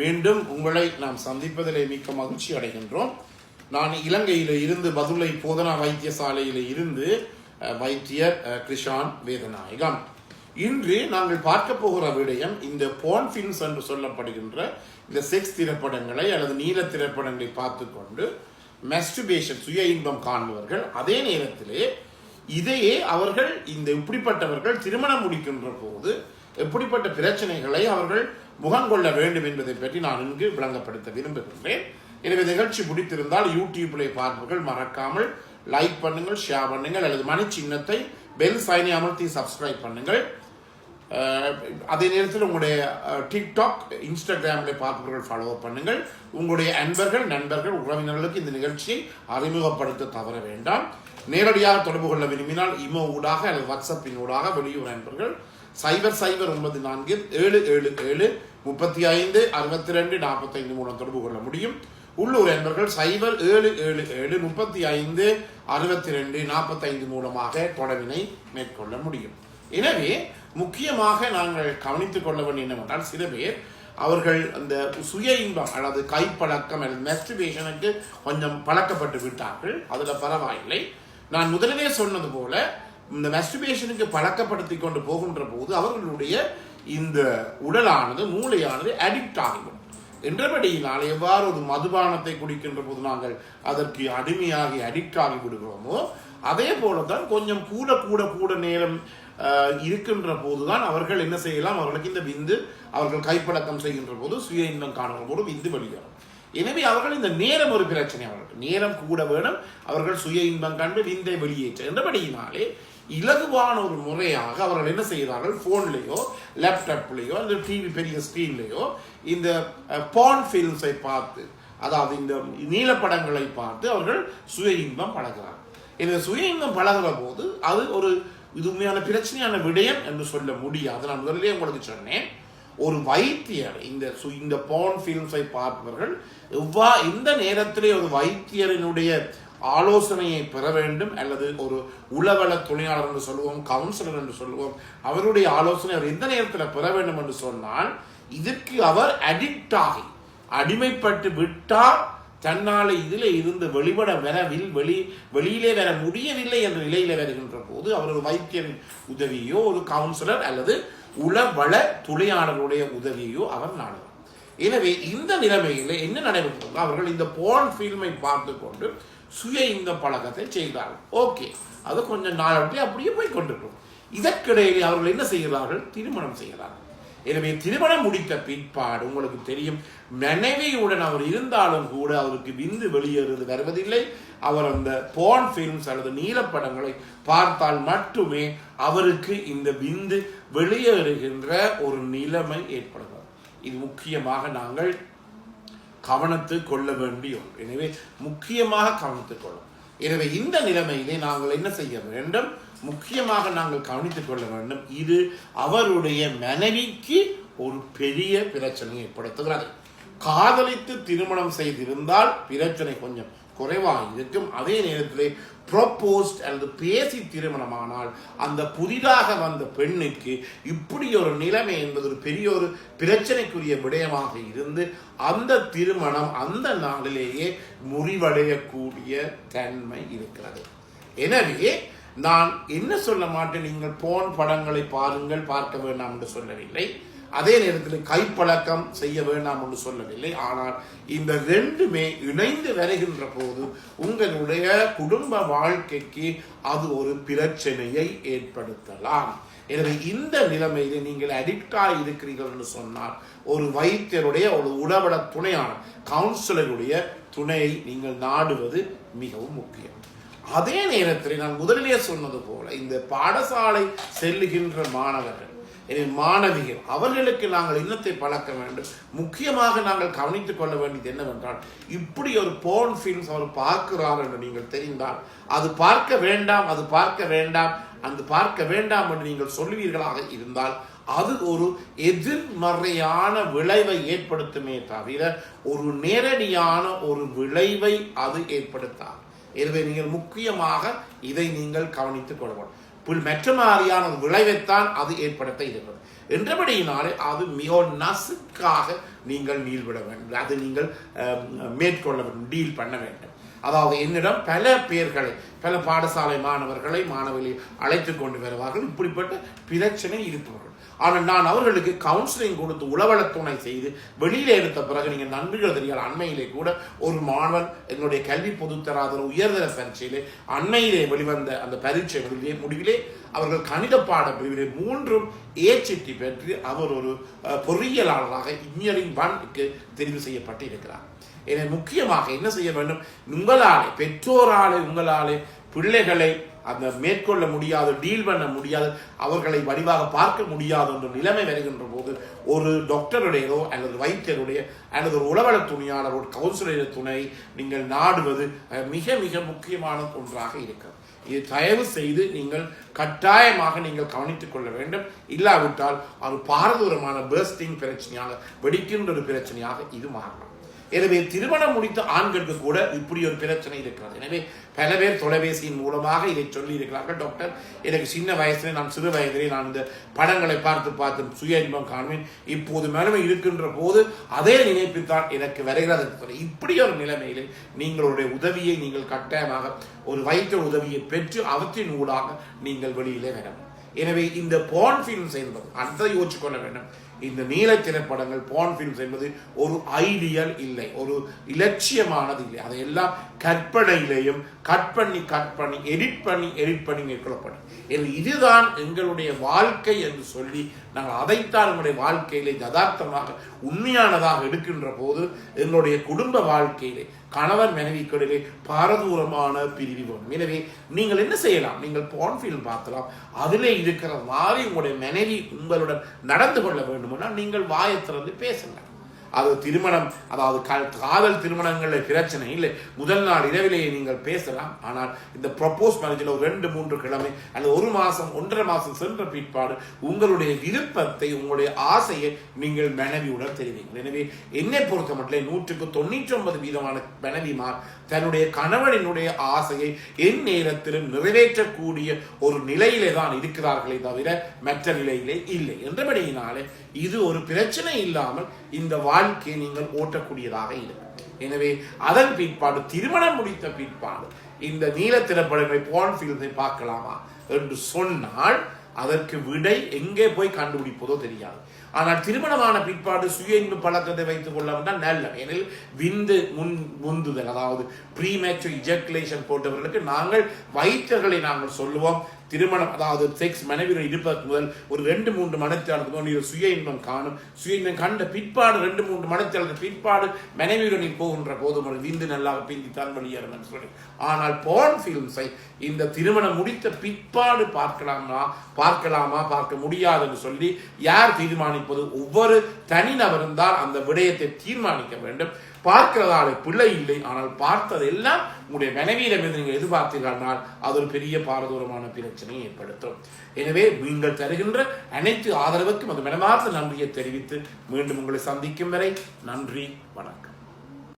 மீண்டும் உங்களை நாம் சந்திப்பதிலே மிக்க மகிழ்ச்சி அடைகின்றோம். நான் இலங்கையில இருந்து பதுளை போதனா வைத்தியசாலையில இருந்து வைத்தியர் கிருஷான் வேதநாயகம். இன்று நாங்கள் பார்க்க போகிற விடயம் இந்த போர்ன் ஃபில்ம்ஸ் என்று சொல்லப்படுகின்ற இந்த செக்ஸ் திரைப்படங்களை அல்லது நீல திரைப்படங்களை பார்த்து கொண்டு மெஸ்டுபேஷன் சுய இன்பம் காண்பவர்கள், அதே நேரத்திலே இதையே அவர்கள் இந்த இப்படிப்பட்டவர்கள் திருமணம் முடிக்கின்ற போது எப்படிப்பட்ட பிரச்சனைகளை அவர்கள் முகங்கொள்ள வேண்டும் என்பதை பற்றி நான் இங்கு விளங்கப்படுத்த விரும்புகின்றேன். எனவே நிகழ்ச்சி பிடித்திருந்தால் யூடியூப்ல பார்ப்பவர்கள் மறக்காமல் லைக் பண்ணுங்கள், ஷேர் பண்ணுங்கள், அல்லது மணி சின்னத்தை பெல் சைனை அமர்த்தி சப்ஸ்கிரைப் பண்ணுங்கள். அதே நேரத்தில் உங்களுடைய டிக்டாக், இன்ஸ்டாகிராம்ல பார்ப்பவர்கள் ஃபாலோ பண்ணுங்கள். உங்களுடைய அன்பர்கள், நண்பர்கள், உறவினர்களுக்கு இந்த நிகழ்ச்சியை அறிமுகப்படுத்த தவற வேண்டாம். நேரடியாக தொடர்பு கொள்ள விரும்பினால் இமோ ஊடாக அல்லது வாட்ஸ்அப்பின் ஊடாக வெளியூர் நண்பர்கள் 009477756245 மூலம் தொடர்பு கொள்ள முடியும். உள்ளூர் என்பர்கள் 0777356245 மூலமாக தொடர்பினை மேற்கொள்ள முடியும். எனவே முக்கியமாக நாங்கள் கவனித்துக் கொள்ள வேண்டிய என்னவென்றால், சில பேர் அவர்கள் அந்த சுய இன்பம் அல்லது கைப்பழக்கம் அல்லது மெஸ்டுபேஷனுக்கு கொஞ்சம் பழக்கப்பட்டு விட்டார்கள். அதுல பரவாயில்லை. நான் முதலிலே சொன்னது போல இந்த மெஸ்டுபேஷனுக்கு பழக்கப்படுத்தி கொண்டு போகின்ற போது அவர்களுடைய இந்த உடலானது, மூளையானது அடிக்ட் ஆகிவிடும். என்றபடியினால் எவ்வாறு ஒரு மதுபானத்தை குடிக்கின்ற போது நாங்கள் அதற்கு அடிமையாகி அடிக்ட் ஆகி விடுகிறோமோ, அதே போலதான் கொஞ்சம் கூட நேரம் இருக்கின்ற போதுதான் அவர்கள் என்ன செய்யலாம், அவர்களுக்கு இந்த விந்து அவர்கள் கைப்பழக்கம் செய்கின்ற போது சுய இன்பம் காணுகிற போது விந்து வெளியேறும். எனவே அவர்கள் இந்த நேரம் ஒரு பிரச்சனை, அவர்களுக்கு நேரம் கூட வேணும், அவர்கள் சுய இன்பம் கண்டு விந்தை வெளியேற்ற. என்றபடியினாலே இலகுவான ஒரு முறையாக அவர்கள் என்ன செய்கிறார்கள், போன்லேயோ லேப்டாப்லேயோ அல்லது டிவி பெரிய ஸ்கிரீன்லேயோ இந்த போர்ன் ஃபில்ம்ஸை பார்த்து, அதாவது இந்த நீலப்படங்களை பார்த்து அவர்கள் சுய இன்பம் பழகிறார்கள். இந்த சுய இன்பம் பழகிற போது அது ஒரு உண்மையான பிரச்சனையான விடயம் என்று சொல்ல முடியாது. நான் முதலிலே உங்களுக்கு சொன்னேன், ஒரு வைத்தியர் இந்த போர்ன் ஃபில்ம்ஸை பார்ப்பவர்கள் இந்த நேரத்திலே ஒரு வைத்தியரினுடைய ஆலோசனையை பெற வேண்டும், அல்லது ஒரு உளவள துணையாளர் என்று சொல்லுவோம், கவுன்சிலர் என்று சொல்லுவோம், அவருடைய ஆலோசனை அவர் எந்த நேரத்தில் பெற வேண்டும் என்று சொன்னால், இதற்கு அவர் அடிக்ட் ஆகி அடிமைப்பட்டு விட்டால் தன்னால இதில் இருந்து வெளியிலே வர முடியவில்லை என்ற நிலையில வருகின்ற போது அவர் ஒரு வைத்தியரின் உதவியோ ஒரு கவுன்சிலர் அல்லது உளவள துணையாளருடைய உதவியோ அவர் நாடுவார். எனவே இந்த நிலைமையில என்ன நடைபெற்றது, அவர்கள் இந்த போர்ன் ஃபில்மை பார்த்து கொண்டு சுய இந்த பழக்கத்தை செய்கிறார்கள். ஓகே, அது கொஞ்சம் நாளை அப்படியே போய் கொண்டிருக்கும். இதற்கிடையிலே அவர்கள் என்ன செய்கிறார்கள், திருமணம் செய்கிறார்கள். எனவே திருமணம் முடித்த பிற்பாடு உங்களுக்கு தெரியும், மனைவியுடன் அவர் இருந்தாலும் கூட அவருக்கு விந்து வெளியேறுவது வருவதில்லை. அவர் அந்த போர்ன் ஃபில்ம்ஸ் அல்லது நீலப்படங்களை பார்த்தால் மட்டுமே அவருக்கு இந்த விந்து வெளியேறுகின்ற ஒரு நிலைமை ஏற்படுகிறது. இது முக்கியமாக நாங்கள் கவனித்துக் கொள்ள வேண்டிய ஒன்று. எனவே முக்கியமாக கவனித்துக் கொள்ளும். எனவே இந்த நிலைமையிலே நாங்கள் என்ன செய்ய வேண்டும், முக்கியமாக நாங்கள் கவனித்துக் கொள்ள வேண்டும். இது அவருடைய மனைவிக்கு ஒரு பெரிய பிரச்சனை ஏற்படுத்துகிறது. காதலித்து திருமணம் செய்திருந்தால் பிரச்சனை கொஞ்சம் குறைவாக இருக்கும். அதே நேரத்திலே ப்ரொபோஸ்ட் அல்லது பேசி திருமணமானால் அந்த புதிதாக வந்த பெண்ணுக்கு இப்படி ஒரு நிலைமை என்பது ஒரு பெரிய ஒரு பிரச்சனைக்குரிய விடயமாக இருந்து அந்த திருமணம் அந்த நாளிலேயே முறிவடையக்கூடிய தன்மை இருக்கிறது. எனவே நான் என்ன சொல்ல மாட்டேன், நீங்கள் போன் படங்களை பாருங்கள், பார்க்க வேண்டாம் என்று சொல்லவில்லை. அதே நேரத்தில் கைப்பழக்கம் செய்ய வேண்டாம் என்று சொல்லவில்லை. ஆனால் இந்த ரெண்டுமே இணைந்து வருகின்ற போது உங்களுடைய குடும்ப வாழ்க்கைக்கு அது ஒரு பிரச்சனையை ஏற்படுத்தலாம். எனவே இந்த நிலைமையில நீங்கள் அடிக்டா இருக்கிறீர்கள் என்று சொன்னால் ஒரு வைத்தியருடைய ஒரு உளவள துணையான கவுன்சிலருடைய துணையை நீங்கள் நாடுவது மிகவும் முக்கியம். அதே நேரத்தில் நான் முதலிலே சொன்னது போல இந்த பாடசாலை செல்லுகின்ற மாணவர்கள், மாணவிகள், அவர்களுக்கு நாங்கள் இன்னத்தை பழக்க வேண்டும். முக்கியமாக நாங்கள் கவனித்துக் கொள்ள வேண்டியது என்னவென்றால், இப்படி ஒரு போர்ன் ஃபில்ம்ஸ் அவர் பார்க்கிறார் என்று நீங்கள் தெரிந்தால் அது பார்க்க வேண்டாம் என்று நீங்கள் சொல்லுவீர்களாக இருந்தால் அது ஒரு எதிர்மறையான விளைவை ஏற்படுத்துமே தவிர ஒரு நேரடியான ஒரு விளைவை அது ஏற்படுத்தாது. எனவே நீங்கள் முக்கியமாக இதை நீங்கள் கவனித்துக் கொள்ளவும். மற்ற மாதிரியான விளைவைத்தான் அது ஏற்படுத்த இருக்கிறது. என்றபடியினாலே அது மிக நசுக்காக நீங்கள் நீள்விட வேண்டும், அது நீங்கள் மேற்கொள்ள வேண்டும், டீல் பண்ண வேண்டும். அதாவது என்னிடம் பல பேர்களை, பல பாடசாலை மாணவர்களை அழைத்து கொண்டு வருவார்கள் இப்படிப்பட்ட பிரச்சனை இருப்பவர்கள். ஆனால் நான் அவர்களுக்கு கவுன்சிலிங் கொடுத்து உளவள துணை செய்து வெளியில எடுத்த பிறகு நீங்கள் நன்றிகள் தெரியாத அண்மையிலே கூட ஒரு மாணவன் என்னுடைய கல்வி பொதுத்தராதர உயர்தர பரீட்சையிலே அண்மையிலே வெளிவந்த அந்த பரீட்சை முடிவிலே அவர்கள் கணித பாட பிரிவிலே 3 ஏச்சிட்டி பெற்று அவர் ஒரு பொறியியலாளராக இன்ஜினியரிங் 1க்கு தெரிவு செய்யப்பட்டு இருக்கிறார். எனவே முக்கியமாக என்ன செய்ய வேண்டும், உங்களாலே பெற்றோராலே உங்களாலே பிள்ளைகளை அந்த மேற்கொள்ள முடியாது, டீல் பண்ண முடியாது, அவர்களை வடிவாக பார்க்க முடியாது என்ற நிலைமை வருகின்ற போது ஒரு டாக்டருடையதோ அல்லது வைத்தியருடைய அல்லது ஒரு உளவள துணையாளர் ஒரு கவுன்சிலர் துணை நீங்கள் நாடுவது மிக மிக முக்கியமான ஒன்றாக இருக்கிறது. இது தயவு செய்து நீங்கள் கட்டாயமாக நீங்கள் கவனித்துக் கொள்ள வேண்டும். இல்லாவிட்டால் அது பாரதூரமான பர்ஸ்டிங் பிரச்சனையாக, வெடிக்கின்ற ஒரு பிரச்சனையாக இது மாறலாம். எனவே திருமணம் முடித்த ஆண்களுக்கு கூட இப்படி ஒரு பிரச்சனை இருக்கிறது. எனவே பல பேர் தொலைபேசியின் மூலமாக இதை சொல்லி இருக்கிறார்கள், டாக்டர் எனக்கு சின்ன வயசுல, நான் சிறு வயதிலே நான் இந்த படங்களை பார்த்து சுய இன்பம் காணுவேன், இப்போது மேலுமே இருக்கின்ற போது அதே நினைப்பில்தான் எனக்கு வருகிறது. இப்படி ஒரு நிலைமையிலே நீங்களுடைய உதவியை நீங்கள் கட்டாயமாக ஒரு வைத்திய உதவியை பெற்று அவற்றின் ஊடாக நீங்கள் வெளியிலே வரணும். எனவே இந்த போர்ன் ஃபிலிம்ஸ் என்பது அதை யோசிச்சு கொள்ள வேண்டும். இந்த நீல திரைப்படங்கள் போர்ன் ஃபிலிம்ஸ் என்பது ஒரு ஐடியல் இல்லை, ஒரு இலட்சியமானது இல்லை. அதையெல்லாம் கற்பனையிலேயும் கட் பண்ணி எடிட் பண்ணி மேற்கொள்ளப்படும். இதுதான் எங்களுடைய வாழ்க்கை என்று சொல்லி நாங்கள் அதைத்தான் எங்களுடைய வாழ்க்கையிலே யதார்த்தமாக உண்மையானதாக எடுக்கின்ற போது எங்களுடைய குடும்ப வாழ்க்கையிலே கணவர் மனைவிக்கிடையிலே பாரதூரமான பிரிவு வரும். எனவே நீங்கள் என்ன செய்யலாம், நீங்கள் போர்ன் ஃபிலிம் பார்க்கலாம், அதிலே இருக்கிற மாதிரி உங்களுடைய மனைவி உங்களுடன் நடந்து கொள்ள வேண்டும்னா நீங்கள் வாயை திறந்து பேசுங்க. அது திருமணம், அதாவது காதல் திருமணங்கள்ல பிரச்சனை இல்லை, முதல் நாள் இரவிலேயே நீங்கள் பேசலாம். ஆனால் இந்த ப்ரொபோஸ் மேரேஜில் ஒரு 2-3 கிழமை அல்லது 1 மாதம் 1.5 மாதம் சென்ற பிற்பாடு உங்களுடைய விருப்பத்தை, உங்களுடைய ஆசையை நீங்கள் மனைவியுடன் தெரிவிங்கள். எனவே என்னை பொறுத்த மட்டும் 99% மனைவிமார் தன்னுடைய கணவனினுடைய ஆசையை என் நேரத்திலும் நிறைவேற்றக்கூடிய ஒரு நிலையிலே தான் இருக்கிறார்களே தவிர மற்ற நிலையிலே இல்லை. என்றபடியினாலே இது ஒரு பிரச்சனை இல்லாமல் இந்த வாழ்க்கையை நீங்கள் ஓட்டக்கூடியதாக இருக்கும். எனவே அதன் பிற்பாடு திருமணம் முடித்த பிற்பாடு இந்த நீல திரைப்படங்களை போர்ன் ஃபிலிம்ஸை பார்க்கலாமா என்று சொன்னால் அதற்கு விடை எங்கே போய் கண்டுபிடிப்பதோ தெரியாது. ஆனால் திருமணமான பிற்பாடு சுய இன்ப பழக்கத்தை வைத்துக் கொள்ளலாம் நல்ல. ஏனில் விந்து முந்துதல், அதாவது ப்ரீமேச்சுர் இஜாகுலேஷன் போட்டவர்களுக்கு நாங்கள் வைத்தியர்களை நாங்கள் சொல்லுவோம், திருமணம் அதாவது செக்ஸ் மனைவியுடன் இருப்பதற்கு முதல் ஒரு 2-3 மணித்தியாலத்துக்கு சுய இன்பம் காணும், சுய இன்பம் கண்ட பிற்பாடு 2-3 மணித்தியாலத்துக்கு பிற்பாடு மனைவியுடன் போகின்ற போது ஒரு விந்து நல்லா பிந்தித்தான் வெளியேறும் என்று சொல்லி. ஆனால் போர்ன் ஃபிலிம்ஸை இந்த திருமணம் முடித்த பிற்பாடு பார்க்கலாமா பார்க்க முடியாது என்று சொல்லி யார் தீர்மானிப்பது? ஒவ்வொரு தனிநபரும் தான் அந்த விடயத்தை தீர்மானிக்க வேண்டும். பார்க்கிறதாலே பிள்ளை இல்லை, ஆனால் பார்த்ததெல்லாம் உங்களுடைய மனைவியிடமிருந்து நீங்கள் எதிர்பார்த்தீர்கள், அது ஒரு பெரிய பாரதூரமான பிரச்சனையை ஏற்படுத்தும். எனவே நீங்கள் தருகின்ற அனைத்து ஆதரவுக்கும் அது மனமார்ந்த நன்றியை தெரிவித்து மீண்டும் உங்களை சந்திக்கும் வரை நன்றி, வணக்கம்.